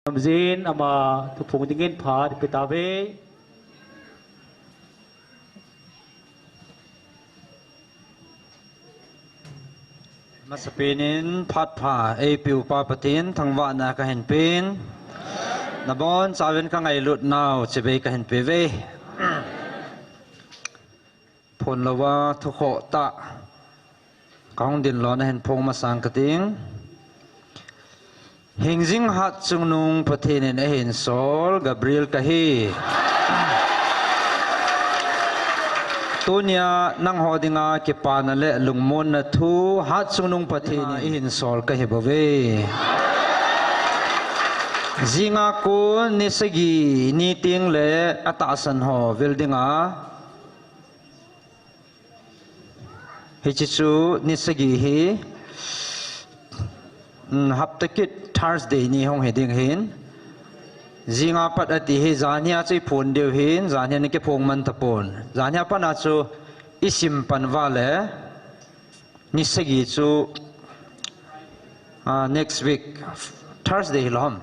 Zin ama tu phung tingin pha di pitawe Masapinin patpa piu papatin thangwa na ka henpin nabon sawen ka ngai lut naw chebe ka henpeve phon lawa thu kho ta kaung din lo na hen phong masang kating hingjing hat chungnung pathinin a hin sol Gabriel kahi tunia nang hodinga ke panale lungmon na thu hat chungnung pathini hin sol kahi bove zinga ko nisagi ni ting le atasan ho buildinga hichichu nisagi hi haptakit Thursday ni hong heding hin zinga pat ati he zania chei phun deu hin zania ni ke phong man tapon zania pana chu isim panwa le ni segi chu next week Thursday lom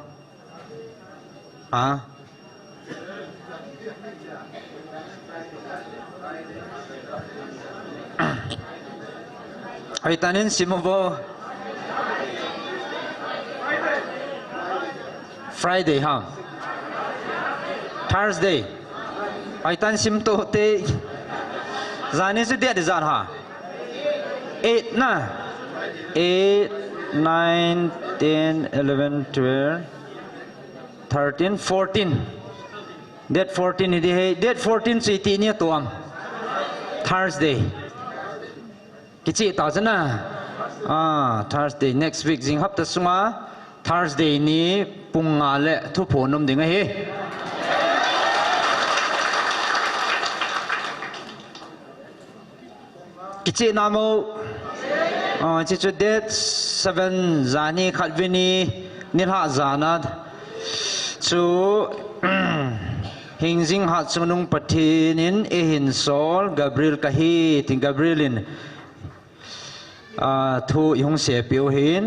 ai tanin simobo Friday Thursday ai tan sim to te zani se dia de zan 8 na 8 9 10 11 12 13 14 date 14 ni de date 14 si ti ni tuam Thursday kichi ta jana Thursday next week jing hap ta sunga Thursday ni punga le thu phonum dinga he kichi namo chichu date 7 zani khalvini nilha zana chu hingjing ha chunung pathinin ehin sol Gabriel kahi ting Gabrielin thu yung se piu hin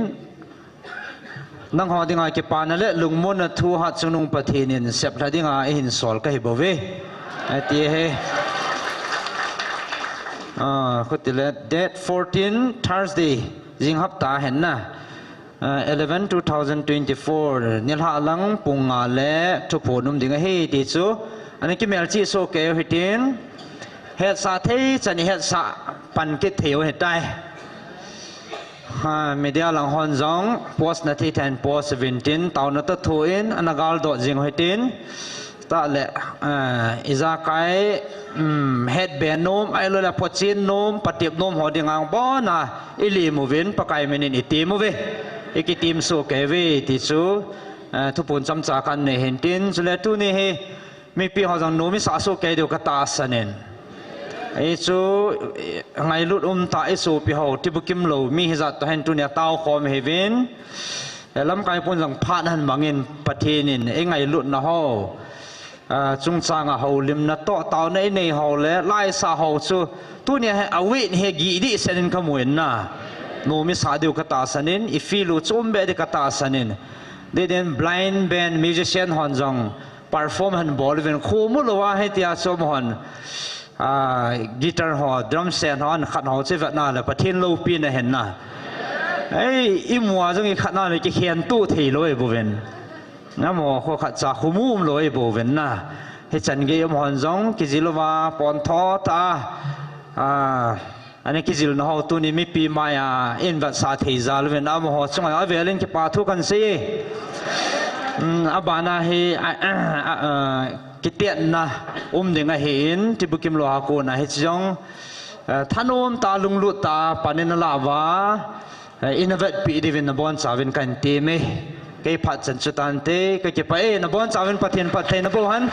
nang ho dinga ke panale lungmon na thu ha chunung pathinin sep thadinga hin sol ka hibove ati he khutile date 14 Thursday jing hapta henna 11 2024 nilha lang punga le thu phonum dinga he ti chu ani ki melchi so ke hitin he sa thei chani he sa pan ke theu he tai media lang hon zong post na thi ten post 17 taw na ta thuin anagal do jing hoitin ta le iza kai head ben nom ai lo la pochin nom patip nom hodingang bona ili movin pakai menin itim ve ikitim so ke ve ti chu thupun chamcha kan ne hentin chule tu ni he mi pi ho jang nomi sa so ke do ka ta sanen ai chu ngai lut ta ai so pi ho tibukim lo mi hiza to hen tu nia taw khom hevin lam kai pon jang phan han mangin pathinin e ngai lut na ho chung changa ho lim na to taw nei nei ho le lai sa ho chu tu nia he awi he gi di senin kamuin na no mi sa deu ka ta sanin ifilu chum be de ka ta sanin de den blind band musician hon jang perform han bol ven khomu lo wa he tia som hon guitar ho drum set ho an khat ho che vat na la pathin lo pin na hen na ei imwa jong i khat na le ki khian tu thei loi bo ven na mo kho khat cha khumum loi bo ven na he chan ge am hon jong ki zilwa pon tho ta ani ki zil na ho tu ni mi pi ma ya in vat sa thei zal ven am ho chung a velin ki pa thu kan se abana he kitian na dinga hin tibukim lo ha ko na he chong thanom ta lunglu ta panen la wa innovate pi divin na bon chawin kan te me ke phat chan chutan te ke pa e na bon chawin pathian pathe na bo han